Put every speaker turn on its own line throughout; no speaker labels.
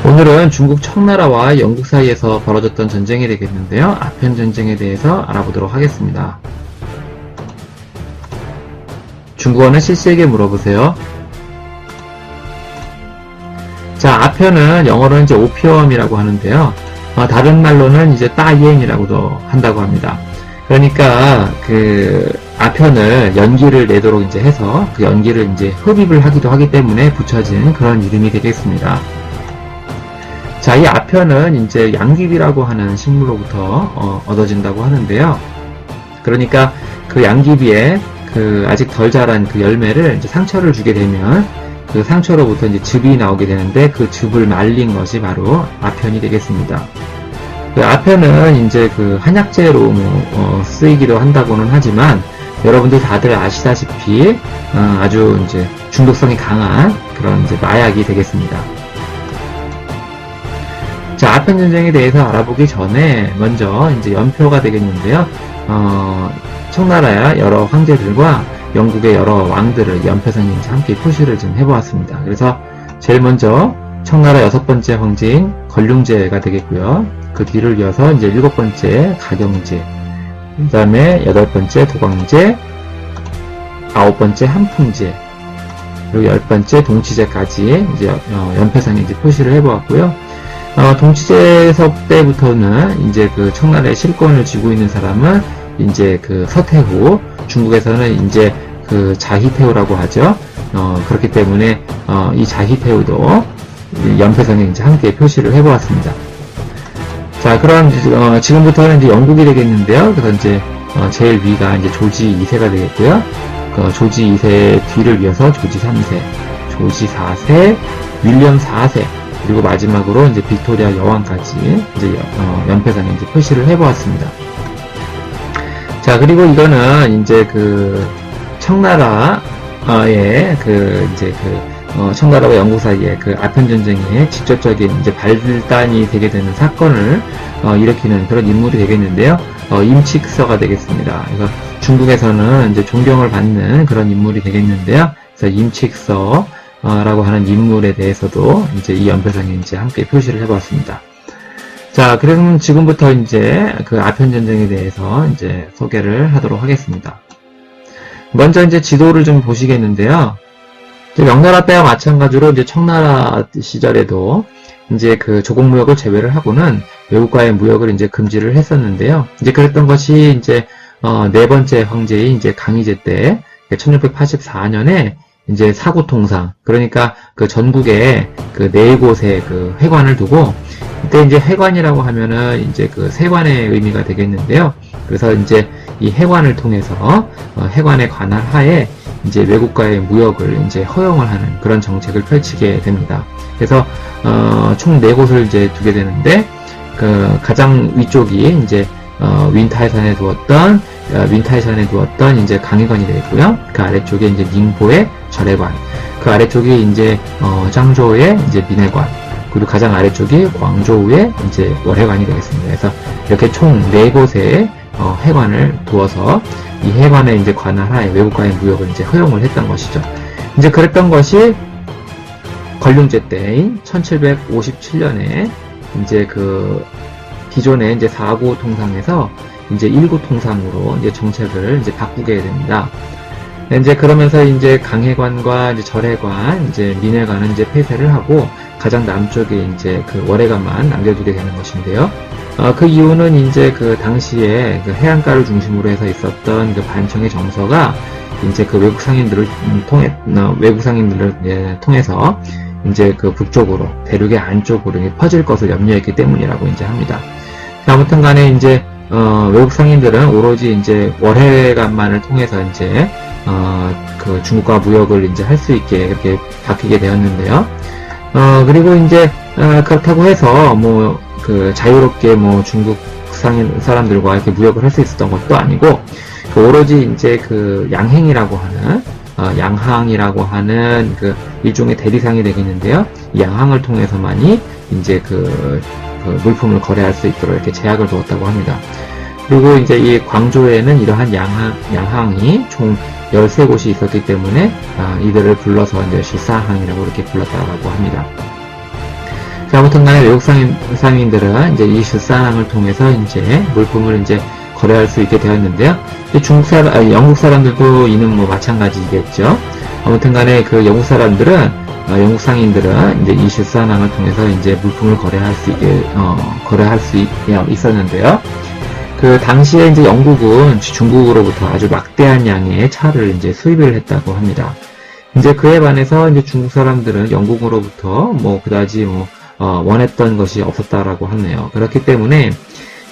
오늘은 중국 청나라와 영국 사이에서 벌어졌던 전쟁이 되겠는데요. 아편 전쟁에 대해서 알아보도록 하겠습니다. 중국어는 실시에게 물어보세요. 자, 아편은 영어로는 이제 오피엄이라고 하는데요. 다른 말로는 이제 따이엔이라고도 한다고 합니다. 그러니까 그 아편을 연기를 내도록 이제 해서 그 연기를 이제 흡입을 하기도 하기 때문에 붙여진 그런 이름이 되겠습니다. 자, 이 아편은 이제 양귀비라고 하는 식물로부터 얻어진다고 하는데요. 그러니까 그 양귀비에 그 아직 덜 자란 그 열매를 이제 상처를 주게 되면 그 상처로부터 이제 즙이 나오게 되는데 그 즙을 말린 것이 바로 아편이 되겠습니다. 그 아편은 이제 그 한약재로 쓰이기도 한다고는 하지만 여러분들 다들 아시다시피 아주 이제 중독성이 강한 그런 이제 마약이 되겠습니다. 자, 아편 전쟁에 대해서 알아보기 전에 먼저 이제 연표가 되겠는데요. 청나라의 여러 황제들과 영국의 여러 왕들을 연표선에 함께 표시를 좀 해보았습니다. 그래서 제일 먼저 청나라 6번째 황제인 걸륭제가 되겠고요. 그 뒤를 이어서 이제 7번째 가경제, 그 다음에 8번째 도광제, 9번째 한풍제, 그리고 10번째 동치제까지 이제 연표선에 이제 표시를 해보았고요. 동치제서 때부터는 이제 그 청나라의 실권을 쥐고 있는 사람은 이제 그 서태후, 중국에서는 이제 그 자희태후라고 하죠. 그렇기 때문에 이 자희태후도 연표선에 이제 함께 표시를 해보았습니다. 자, 그럼 지금부터는 이제 영국이 되겠는데요. 그래서 이제 제일 위가 이제 조지 2세가 되겠고요. 조지 2세 뒤를 이어서 조지 3세, 조지 4세, 윌리엄 4세, 그리고 마지막으로 이제 빅토리아 여왕까지 이제 연표선에 이제 표시를 해보았습니다. 자, 그리고 이거는 이제 그 청나라의 그 이제 그 청나라와 영국 사이의 그 아편 전쟁의 직접적인 이제 발단이 되게 되는 사건을 일으키는 그런 인물이 되겠는데요. 임칙서가 되겠습니다. 그래서 중국에서는 이제 존경을 받는 그런 인물이 되겠는데요. 그래서 임칙서 라고 하는 인물에 대해서도 이제 이 연표선에 이제 함께 표시를 해봤습니다. 자, 그러면 지금부터 이제 그 아편 전쟁에 대해서 이제 소개를 하도록 하겠습니다. 먼저 이제 지도를 좀 보시겠는데요. 명나라 때와 마찬가지로 이제 청나라 시절에도 이제 그 조공 무역을 제외를 하고는 외국과의 무역을 이제 금지를 했었는데요. 이제 그랬던 것이 이제 네 번째 황제인 이제 강희제 때 1684년에 이제 사고통상, 그러니까 그 전국에 그 네 곳의 그 회관을 두고, 이때 이제 회관이라고 하면은 이제 그 세관의 의미가 되겠는데요. 그래서 이제 이 회관을 통해서 회관의 관할 하에 이제 외국과의 무역을 이제 허용을 하는 그런 정책을 펼치게 됩니다. 그래서 총 네 곳을 이제 두게 되는데, 그 가장 위쪽이 이제 윈타이산에 두었던 이제 강의관이 되겠고요. 그 아래쪽에 이제 닝보의 절해관, 그 아래쪽이 이제 장조의 이제 민회관, 그리고 가장 아래쪽이 광저우의 이제 월회관이 되겠습니다. 그래서 이렇게 총 4곳의 회관을 두어서 이 회관의 이제 관할하에 외국과의 무역을 이제 허용을 했던 것이죠. 이제 그랬던 것이 걸륭제 때인 1757년에 이제 그 기존의 이제 4구 통상에서 이제 1구 통상으로 이제 정책을 이제 바꾸게 됩니다. 이제 그러면서 이제 강회관과 이제 절회관, 이제 민회관은 이제 폐쇄를 하고 가장 남쪽에 이제 그 월회관만 남겨두게 되는 것인데요. 그 이유는 이제 그 당시에 그 해안가를 중심으로 해서 있었던 그 반청의 정서가 이제 그 외국 상인들을 통해서 이제 그 북쪽으로 대륙의 안쪽으로 퍼질 것을 염려했기 때문이라고 이제 합니다. 아무튼 간에 이제 외국 상인들은 오로지 이제 월회관만을 통해서 이제 그 중국과 무역을 이제 할 수 있게 그렇게 바뀌게 되었는데요. 그리고 이제 그렇다고 해서 뭐 그 자유롭게 뭐 중국 상인 사람들과 이렇게 무역을 할 수 있었던 것도 아니고, 그 오로지 이제 그 양행이라고 하는 양항이라고 하는 그 일종의 대리상이 되겠는데요. 이 양항을 통해서만이 이제 그 물품을 거래할 수 있도록 이렇게 제약을 두었다고 합니다. 그리고 이제 이 광조에는 이러한 양항이 총 13곳이 있었기 때문에 이들을 불러서 이제 시사항이라고 이렇게 불렀다고 합니다. 아무튼 간에 외국 상인들은 이제 이 수산항을 통해서 이제 물품을 이제 거래할 수 있게 되었는데요. 영국 사람들도 이는 뭐 마찬가지겠죠. 아무튼 간에 그 영국 상인들은 이제 이 수산항을 통해서 이제 물품을 거래할 수 있었는데요. 그 당시에 이제 영국은 중국으로부터 아주 막대한 양의 차를 이제 수입을 했다고 합니다. 이제 그에 반해서 이제 중국 사람들은 영국으로부터 뭐 그다지 원했던 것이 없었다라고 하네요. 그렇기 때문에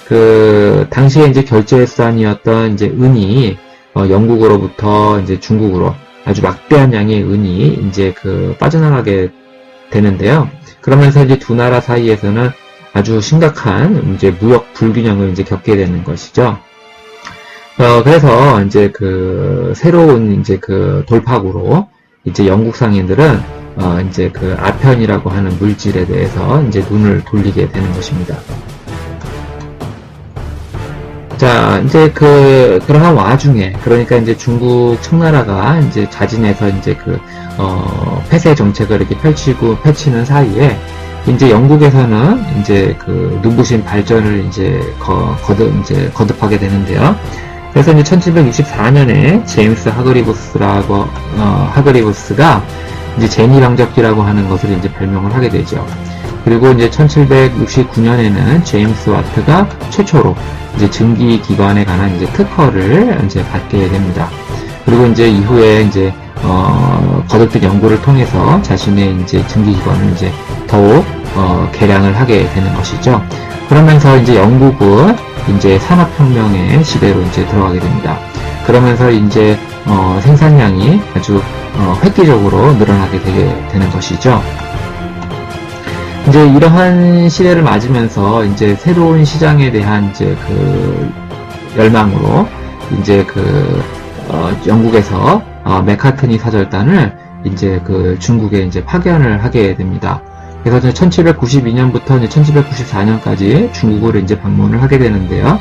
그 당시에 이제 결제수단이었던 이제 은이 영국으로부터 이제 중국으로 아주 막대한 양의 은이 이제 빠져나가게 되는데요. 그러면서 이제 두 나라 사이에서는 아주 심각한 이제 무역 불균형을 이제 겪게 되는 것이죠. 그래서 이제 새로운 이제 돌파구로 이제 영국 상인들은 이제 아편이라고 하는 물질에 대해서 이제 눈을 돌리게 되는 것입니다. 자, 이제 그러한 와중에, 그러니까 이제 중국 청나라가 이제 자진해서 이제 폐쇄 정책을 이렇게 펼치는 사이에, 이제 영국에서는 이제 눈부신 발전을 이제 거듭하게 되는데요. 그래서 이제 1764년에 제임스 하그리부스가 이제 제니방적기라고 하는 것을 이제 발명을 하게 되죠. 그리고 이제 1769년에는 제임스 와트가 최초로 이제 증기기관에 관한 이제 특허를 이제 받게 됩니다. 그리고 이제 이후에 이제 거듭된 연구를 통해서 자신의 이제 증기기관을 이제 더욱 개량을 하게 되는 것이죠. 그러면서 이제 영국은 이제 산업혁명의 시대로 이제 들어가게 됩니다. 그러면서 이제 생산량이 아주 획기적으로 늘어나게 되는 것이죠. 이제 이러한 시대를 맞으면서 이제 새로운 시장에 대한 이제 열망으로 이제 영국에서 메카트니 사절단을 이제 중국에 이제 파견을 하게 됩니다. 그래서 1792년부터 1794년까지 중국을 이제 방문을 하게 되는데요.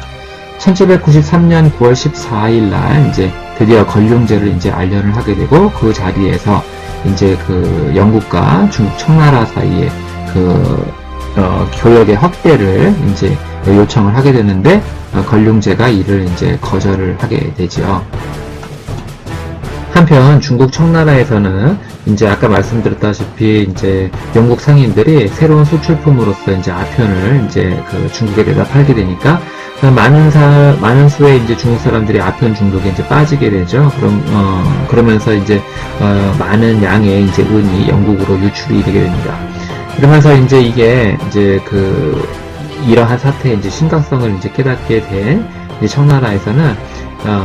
1793년 9월 14일 날 이제 드디어 건룡제를 이제 알련을 하게 되고, 그 자리에서 이제 영국과 중국 청나라 사이에 교역의 확대를 이제 요청을 하게 되는데, 건룡제가 이를 이제 거절을 하게 되죠. 한편 중국 청나라에서는 이제 아까 말씀드렸다시피 이제 영국 상인들이 새로운 수출품으로서 이제 아편을 이제 중국에 내다 팔게 되니까 많은 수의 이제 중국 사람들이 아편 중독에 이제 빠지게 되죠. 그러면서 이제 많은 양의 이제 은이 영국으로 유출이 되게 됩니다. 그러면서 이제 이게 이제 이러한 사태의 이제 심각성을 이제 깨닫게 된 청나라에서는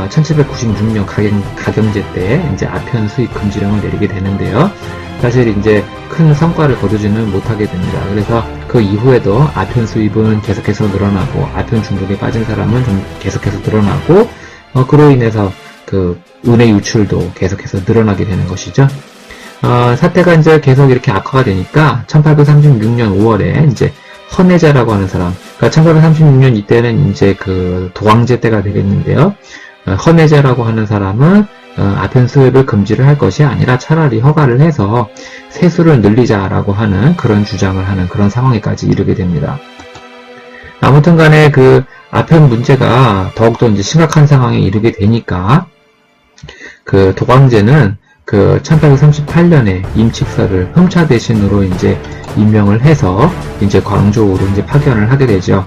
1796년 가경제 때 이제 아편 수입 금지령을 내리게 되는데요. 사실 이제 큰 성과를 거두지는 못하게 됩니다. 그래서 그 이후에도 아편 수입은 계속해서 늘어나고, 아편 중독에 빠진 사람은 좀 계속해서 늘어나고, 그로 인해서 은의 유출도 계속해서 늘어나게 되는 것이죠. 사태가 이제 계속 이렇게 악화가 되니까 1836년 5월에 이제 헌혜자라고 하는 사람, 그러니까 1836년 이때는 이제 도황제 때가 되겠는데요. 헌혜자라고 하는 사람은 아편 수입을 금지를 할 것이 아니라 차라리 허가를 해서 세수를 늘리자라고 하는 그런 주장을 하는 그런 상황에까지 이르게 됩니다. 아무튼 간에 아편 문제가 더욱더 이제 심각한 상황에 이르게 되니까 도황제는 1838년에 임칙서를 흠차 대신으로 이제 임명을 해서 이제 광저우로 이제 파견을 하게 되죠.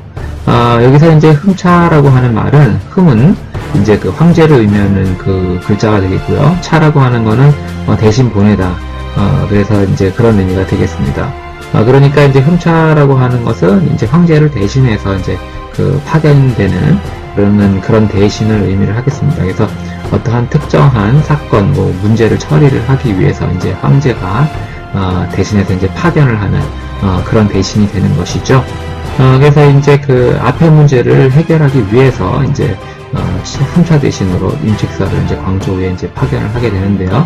여기서 이제 흠차라고 하는 말은, 흠은 이제 황제를 의미하는 글자가 되겠고요. 차라고 하는 거는 대신 보내다. 그래서 이제 그런 의미가 되겠습니다. 그러니까 이제 흠차라고 하는 것은 이제 황제를 대신해서 이제 파견되는 그런 대신을 의미를 하겠습니다. 그래서 어떠한 특정한 사건, 문제를 처리를 하기 위해서 이제 황제가 대신해서 이제 파견을 하는 그런 대신이 되는 것이죠. 그래서 이제 아편 문제를 해결하기 위해서 이제 3차 대신으로 임칙서를 이제 광저우에 이제 파견을 하게 되는데요.